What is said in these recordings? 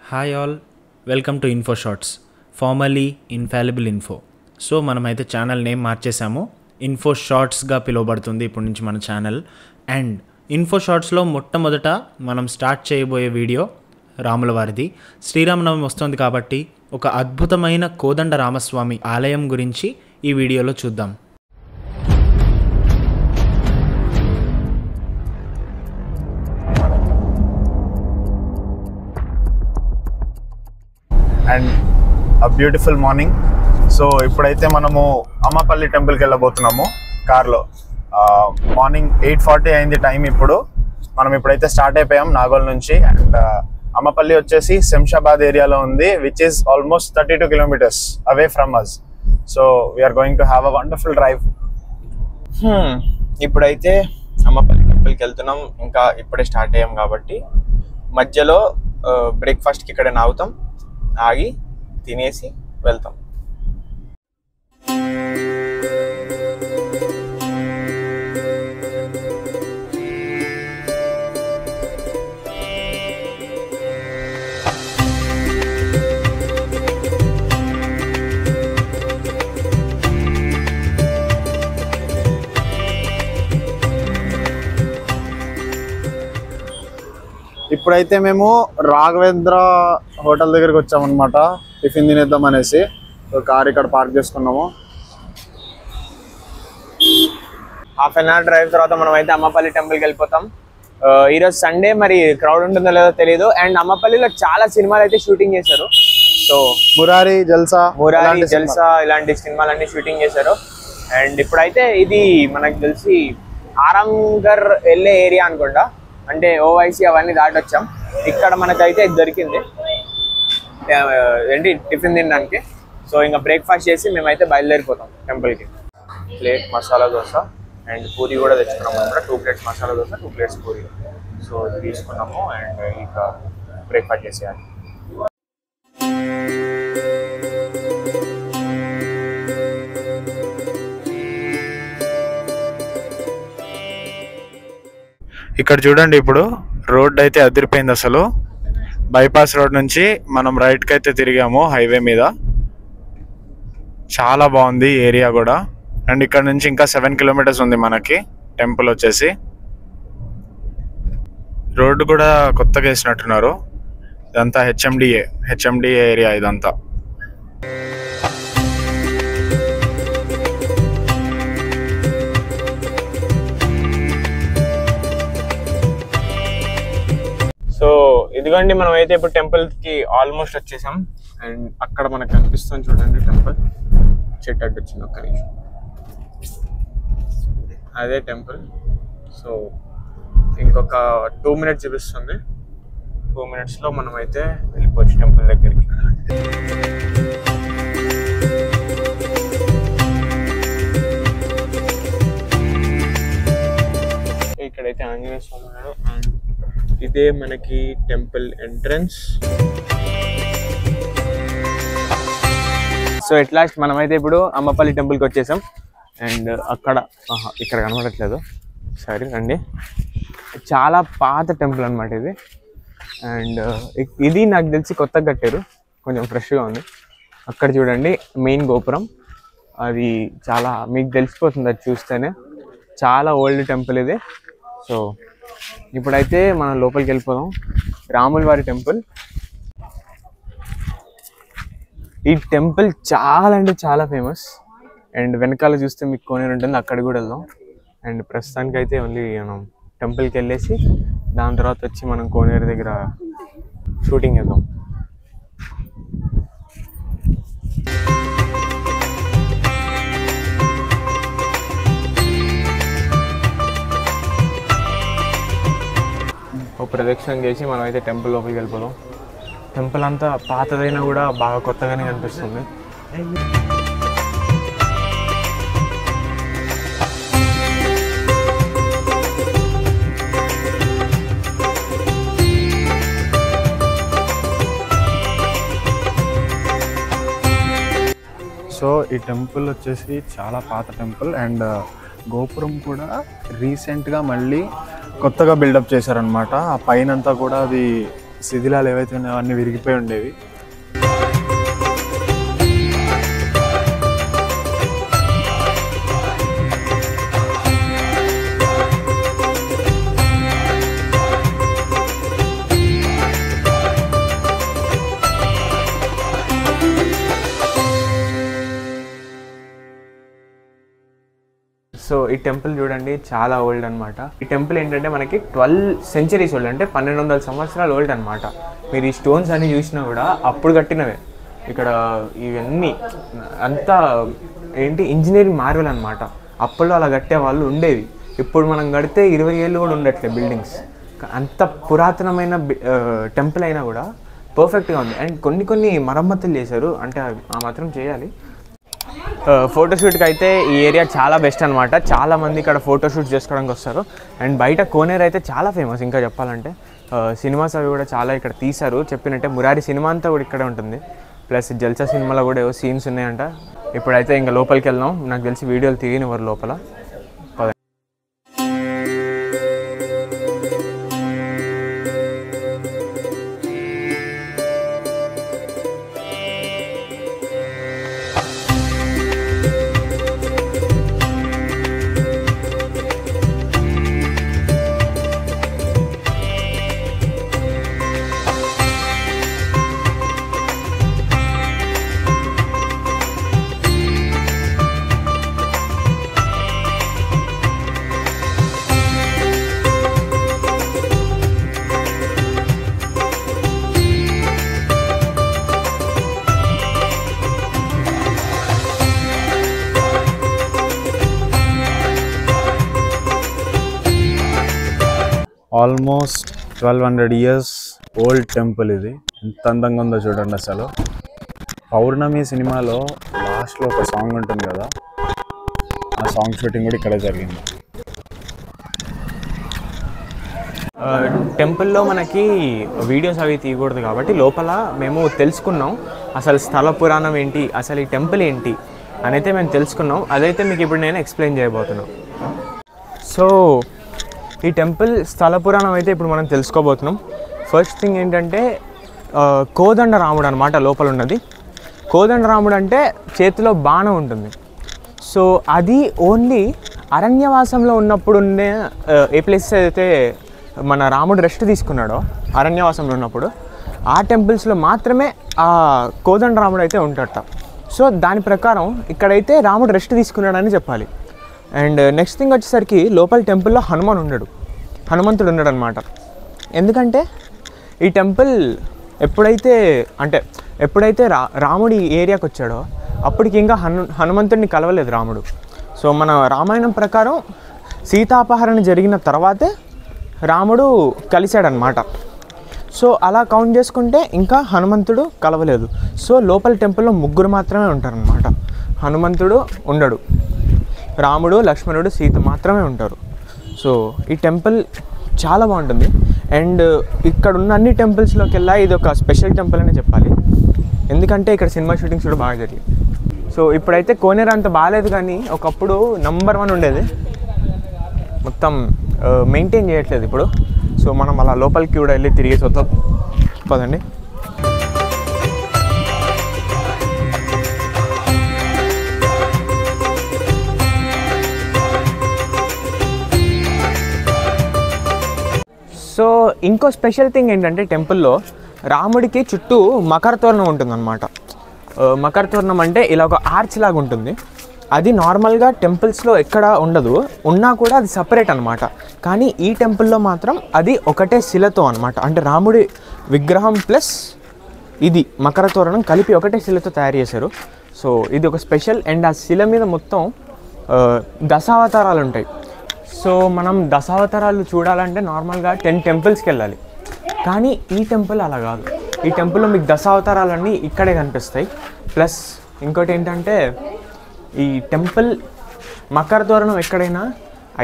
Hi all, welcome to Info Shorts, formerly Infallible Info. So మనమైతే channel name మార్చేసాము, Info షార్ట్స్గా పిలువబడుతుంది ఇప్పటి నుంచి మన ఛానల్. అండ్ ఇన్ఫో షార్ట్స్లో మొట్టమొదట మనం స్టార్ట్ చేయబోయే వీడియో రాముల వారిది. శ్రీరామనవమి వస్తుంది కాబట్టి ఒక అద్భుతమైన కోదండ రామస్వామి ఆలయం గురించి ఈ వీడియోలో చూద్దాం. And a beautiful morning. So ఇప్పుడైతే మనము అమ్మపల్లి టెంపుల్కి వెళ్ళబోతున్నాము కార్లో. మార్నింగ్ 8:40 అయింది టైం. మనం ఇప్పుడైతే స్టార్ట్ అయిపోయాం నాగోల్ నుంచి. అండ్ అమ్మపల్లి వచ్చేసి శంషాబాద్ ఏరియాలో ఉంది, which is almost 32 kilometers away from us. So we are going to have a wonderful drive. ఇప్పుడైతే అమ్మపల్లి టెంపుల్కి వెళ్తున్నాం. ఇంకా ఇప్పుడే స్టార్ట్ అయ్యాం కాబట్టి మధ్యలో బ్రేక్ఫాస్ట్కి ఇక్కడ ఆగుతాం, ఆగి తినేసి వెళ్తాం. ఇప్పుడైతే మేము రాఘవేంద్ర హోటల్ దగ్గరికి వచ్చామన్నమాట, టిఫిన్ తినేద్దాం అనేసి. కార్ ఇక్కడ పార్క్ చేసుకున్నాము. హాఫ్ అన్ అవర్ డ్రైవ్ తర్వాత మనం అయితే అమ్మపల్లి టెంపుల్కి వెళ్ళిపోతాం. ఈరోజు సండే, మరి క్రౌడ్ ఉంటుందో లేదో తెలియదు. అండ్ అమ్మపల్లిలో చాలా సినిమాలు అయితే షూటింగ్ చేశారు. సో మురారి జల్సా ఇలాంటి సినిమాలన్నీ షూటింగ్ చేశారు. అండ్ ఇప్పుడైతే ఇది మనకు తెలిసి ఆరంగర్ వెళ్ళే ఏరియా అనుకుంటా, అంటే ఓవైసీ అవన్నీ దాటొచ్చాం. ఇక్కడ మనకైతే దొరికింది ఏంటి టిఫిన్ తినడానికి. సో ఇంకా బ్రేక్ఫాస్ట్ చేసి మేమైతే బయలుదేరిపోతాం టెంపుల్కి. ప్లేట్ మసాలా దోశ అండ్ పూరి కూడా తెచ్చుకున్నాము అనమాట. 2 plates masala dosa, 2 plates puri. So తీసుకున్నాము అండ్ ఇక బ్రేక్ఫాస్ట్ చేసేయాలి. ఇక్కడ చూడండి, ఇప్పుడు రోడ్ అయితే అదిరిపోయింది అసలు. బైపాస్ రోడ్ నుంచి మనం రైట్కి అయితే తిరిగాము హైవే మీద. చాలా బాగుంది ఏరియా కూడా. అండ్ ఇక్కడ నుంచి ఇంకా 7 kilometers ఉంది మనకి టెంపుల్ వచ్చేసి. రోడ్డు కూడా కొత్తగా వేసినట్టున్నారు. ఇదంతా హెచ్ఎండిఏ ఏరియా ఇదంతా. సో ఇదిగోండి, మనం అయితే ఇప్పుడు టెంపుల్కి ఆల్మోస్ట్ వచ్చేసాం. అండ్ అక్కడ మనకు కనిపిస్తుంది చూడండి టెంపుల్. చెట్టు అడ్డు వచ్చింది, ఒక్క నిమిషం. అదే టెంపుల్. సో ఇంకొక 2 minutes చూపిస్తుంది. 2 minutesలో మనం అయితే వెళ్ళిపోవచ్చు టెంపుల్ దగ్గరికి. ఇక్కడైతే ఆంజనేయ స్వామి ఉన్నాడు. అండ్ ఇదే మనకి temple entrance. So at last మనమైతే ఇప్పుడు అమ్మపల్లి టెంపుల్కి వచ్చేసాం. అండ్ ఇక్కడ కనబడట్లేదు, సరే రండి. చాలా పాత టెంపుల్ అనమాట ఇది. అండ్ ఇది నాకు తెలిసి కొత్తగా కట్టారు, కొంచెం ఫ్రెష్గా ఉంది. అక్కడ చూడండి మెయిన్ గోపురం, అది చాలా మీకు తెలిసిపోతుంది అది చూస్తేనే. చాలా ఓల్డ్ టెంపుల్ ఇది. సో ఇప్పుడైతే మనం లోపలికి వెళ్ళిపోదాం. రాముల వారి టెంపుల్. ఈ టెంపుల్ చాలా అంటే చాలా ఫేమస్. అండ్ వెనకాల చూస్తే మీకు కోనేరు ఉంటుంది, అక్కడ కూడా వెళ్దాం. అండ్ ప్రస్తుతానికి అయితే ఓన్లీ మనం టెంపుల్కి వెళ్ళేసి దాని తర్వాత వచ్చి మనం కోనేరు దగ్గర షూటింగ్ చేద్దాం. ఒక ప్రదక్షిణం చేసి మనం అయితే టెంపుల్ లోపలికి వెళ్ళిపోదాం. టెంపుల్ అంతా పాతదైనా కూడా బాగా కొత్తగానే కనిపిస్తుంది. సో ఈ టెంపుల్ వచ్చేసి చాలా పాత టెంపుల్. అండ్ గోపురం కూడా రీసెంట్గా మళ్ళీ కొత్తగా బిల్డప్ చేశారనమాట. ఆ పైనంతా కూడా అది శిథిలాలు ఏవైతే ఉన్నాయో అన్నీ విరిగిపోయి ఉండేవి. సో ఈ టెంపుల్ చూడండి చాలా ఓల్డ్ అనమాట. ఈ టెంపుల్ ఏంటంటే మనకి 12 centuries ఓల్డ్, అంటే 1200 సంవత్సరాలు ఓల్డ్ అనమాట. మీరు ఈ స్టోన్స్ అన్ని చూసినా కూడా అప్పుడు కట్టినవే. ఇక్కడ ఇవన్నీ అంతా ఏంటి ఇంజనీరింగ్ మార్వెల్ అనమాట. అప్పుడు అలా కట్టే వాళ్ళు ఉండేవి. ఇప్పుడు మనం కడితే 20 ఏళ్ళు కూడా ఉండట్లే బిల్డింగ్స్. అంత పురాతనమైన టెంపుల్ అయినా కూడా పర్ఫెక్ట్గా ఉంది. అండ్ కొన్ని మరమ్మతులు చేశారు, అంటే ఆ మాత్రం చేయాలి. ఫోటోషూట్కి అయితే ఈ ఏరియా చాలా బెస్ట్ అనమాట. చాలామంది ఇక్కడ ఫోటోషూట్ చేసుకోవడానికి వస్తారు. అండ్ బయట కోనేరు అయితే చాలా ఫేమస్. ఇంకా చెప్పాలంటే సినిమాస్ అవి కూడా చాలా ఇక్కడ తీశారు. చెప్పినట్టే మురారి సినిమా అంతా కూడా ఇక్కడే ఉంటుంది. ప్లస్ జల్సా సినిమాలో కూడా ఏవో సీన్స్ ఉన్నాయంట. ఇప్పుడైతే ఇంకా లోపలికి వెళ్దాం. నాకు తెలిసి వీడియోలు తీయనివ్వరు లోపల. Almost 1200 years old temple. ఇది ఎంత అందంగా ఉందో చూడండి అసలు. పౌర్ణమి సినిమాలో లాస్ట్లో ఒక సాంగ్ ఉంటుంది కదా, ఆ సాంగ్ షూటింగ్ కూడా ఇక్కడే జరిగింది. టెంపుల్లో మనకి వీడియోస్ అవి తీయకూడదు కాబట్టి లోపల మేము తెలుసుకున్నాం అసలు స్థల పురాణం ఏంటి, అసలు ఈ టెంపుల్ ఏంటి అనైతే మేము తెలుసుకున్నాం. అదైతే మీకు ఇప్పుడు నేను ఎక్స్ప్లెయిన్ చేయబోతున్నాను. సో ఈ టెంపుల్ స్థల పురాణం అయితే ఇప్పుడు మనం తెలుసుకోబోతున్నాం. ఫస్ట్ థింగ్ ఏంటంటే కోదండ రాముడు అనమాట లోపల ఉన్నది. కోదండ రాముడు అంటే చేతిలో బాణం ఉంటుంది. సో అది ఓన్లీ అరణ్యవాసంలో ఉన్నప్పుడు ఉండే ఏ ప్లేస్ అయితే మన రాముడు రెస్ట్ తీసుకున్నాడో అరణ్యవాసంలో ఉన్నప్పుడు ఆ టెంపుల్స్లో మాత్రమే ఆ కోదండ రాముడు అయితే ఉంటాడట. సో దాని ప్రకారం ఇక్కడైతే రాముడు రెస్ట్ తీసుకున్నాడని చెప్పాలి. అండ్ నెక్స్ట్ థింగ్ వచ్చేసరికి లోపల టెంపుల్లో హనుమంతుడు ఉన్నాడు అనమాట. ఎందుకంటే ఈ టెంపుల్ ఎప్పుడైతే రాముడి ఏరియాకి వచ్చాడో అప్పటికి ఇంకా హనుమంతుడిని కలవలేదు రాముడు. సో మన రామాయణం ప్రకారం సీతాపహరణ జరిగిన తర్వాతే రాముడు కలిశాడనమాట. సో అలా కౌంట్ చేసుకుంటే ఇంకా హనుమంతుడు కలవలేదు. సో లోపల టెంపుల్లో 3 మాత్రమే ఉంటారనమాట. హనుమంతుడు ఉండడు, రాముడు, లక్ష్మణుడు, సీత మాత్రమే ఉంటారు. సో ఈ టెంపుల్ చాలా బాగుంటుంది. అండ్ ఇక్కడ ఉన్న అన్ని టెంపుల్స్లోకి వెళ్ళా ఇది ఒక స్పెషల్ టెంపుల్ అనే చెప్పాలి. ఎందుకంటే ఇక్కడ సినిమా షూటింగ్స్ కూడా బాగా జరిగాయి. సో ఇప్పుడైతే కోనేరు అంత బాగాలేదు, కానీ ఒకప్పుడు నంబర్ 1 ఉండేది. మొత్తం మెయింటైన్ చేయట్లేదు ఇప్పుడు. సో మనం అలా లోపలికి కూడా వెళ్ళి తిరిగేసి వద్దాం పదండి. సో ఇంకో స్పెషల్ థింగ్ ఏంటంటే టెంపుల్లో రాముడికి చుట్టూ మకర తోరణం ఉంటుందన్నమాట. మకర తోరణం అంటే ఇలా ఒక ఆర్చ్ లాగా ఉంటుంది. అది నార్మల్గా టెంపుల్స్లో ఎక్కడ ఉండదు, ఉన్నా కూడా అది సపరేట్ అనమాట. కానీ ఈ టెంపుల్లో మాత్రం అది ఒకటే శిలతో అనమాట. అంటే రాముడి విగ్రహం ప్లస్ ఇది మకర తోరణం కలిపి ఒకటే శిలతో తయారు చేశారు. సో ఇది ఒక స్పెషల్. అండ్ ఆ శిల మీద మొత్తం దశావతారాలు ఉంటాయి. సో మనం దశావతారాలు చూడాలంటే నార్మల్గా 10 టెంపుల్స్కి వెళ్ళాలి. కానీ ఈ టెంపుల్ అలా కాదు. ఈ టెంపుల్లో మీకు దశావతారాలన్నీ ఇక్కడే కనిపిస్తాయి. ప్లస్ ఇంకోటి ఏంటంటే ఈ టెంపుల్ మకర తోరణం ఎక్కడైనా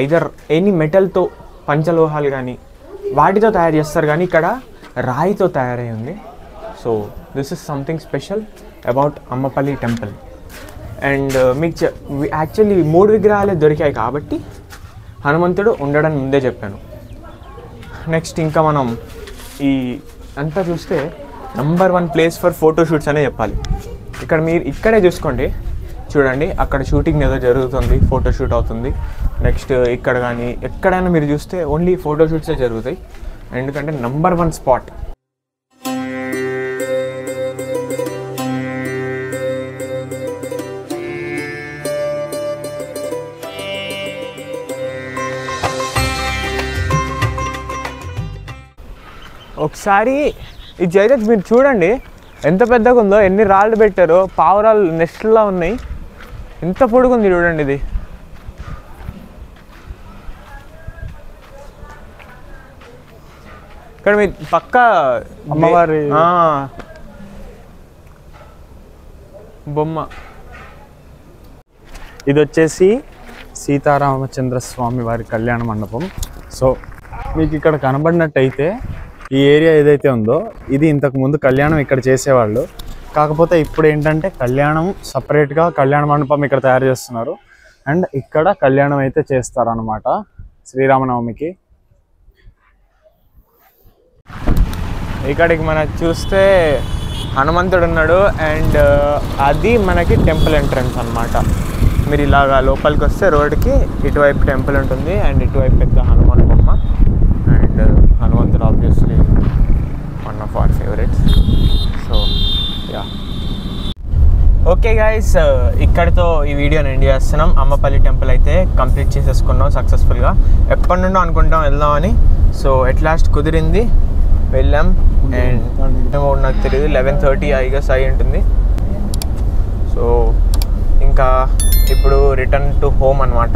ఐదర్ ఎనీ మెటల్తో పంచలోహాలు కానీ వాటితో తయారు చేస్తారు, కానీ ఇక్కడ రాయితో తయారై ఉంది. So this is something special about Ammapalli temple. And మీకు యాక్చువల్లీ 3 విగ్రహాలే దొరికాయి కాబట్టి హనుమంతుడు ఉండడం ముందే చెప్పాను. నెక్స్ట్ ఇంకా మనం ఈ అంతా చూస్తే నంబర్ 1 ప్లేస్ ఫర్ ఫోటోషూట్స్ అనే చెప్పాలి. ఇక్కడ మీరు ఇక్కడే చూసుకోండి, చూడండి అక్కడ షూటింగ్ ఏదో జరుగుతుంది, ఫోటోషూట్ అవుతుంది. నెక్స్ట్ ఇక్కడ కానీ ఎక్కడైనా మీరు చూస్తే ఓన్లీ ఫోటోషూట్సే జరుగుతాయి, ఎందుకంటే నంబర్ 1 స్పాట్. ఒకసారి ఈ జైరత్ మీరు చూడండి ఎంత పెద్దగా ఉందో, ఎన్ని రాళ్ళు పెట్టారో, పావురాలు నెస్ట్లా ఉన్నాయి, ఎంత పొడుగుంది చూడండి ఇది. ఇక్కడ మీ పక్క అమ్మవారి బొమ్మ. ఇది వచ్చేసి సీతారామచంద్ర స్వామి వారి కళ్యాణ మండపం. సో మీకు ఇక్కడ కనబడినట్టయితే ఈ ఏరియా ఏదైతే ఉందో ఇది ఇంతకు ముందు కళ్యాణం ఇక్కడ చేసేవాళ్ళు. కాకపోతే ఇప్పుడు ఏంటంటే కళ్యాణం సపరేట్గా కళ్యాణ మండపం ఇక్కడ తయారు చేస్తున్నారు. అండ్ ఇక్కడ కళ్యాణం అయితే చేస్తారనమాట శ్రీరామనవమికి. ఇక్కడికి మనం చూస్తే హనుమంతుడు ఉన్నాడు. అండ్ అది మనకి టెంపుల్ ఎంట్రన్స్ అన్నమాట. మీరు ఇలాగా లోపలికి వస్తే రోడ్కి ఇటువైపు టెంపుల్ ఉంటుంది అండ్ ఇటువైపు పెద్ద హనుమాన్ బొమ్మ. అండ్ హనుమంతుడు obviously one of our favourites. So yeah, okay guys, ఇక్కడితో ఈ వీడియోని ఎండ్ చేస్తున్నాం. అమ్మపల్లి టెంపుల్ అయితే కంప్లీట్ చేసేసుకున్నాం సక్సెస్ఫుల్గా. ఎప్పటి నుండో అనుకుంటాం వెళ్దామని. సో ఎట్ లాస్ట్ కుదిరింది, వెళ్ళాం. అండ్ నాకు తెలియదు 11:30 ఐగస్ అయి ఉంటుంది. సో ఇంకా ఇప్పుడు రిటర్న్ టు హోమ్ అనమాట.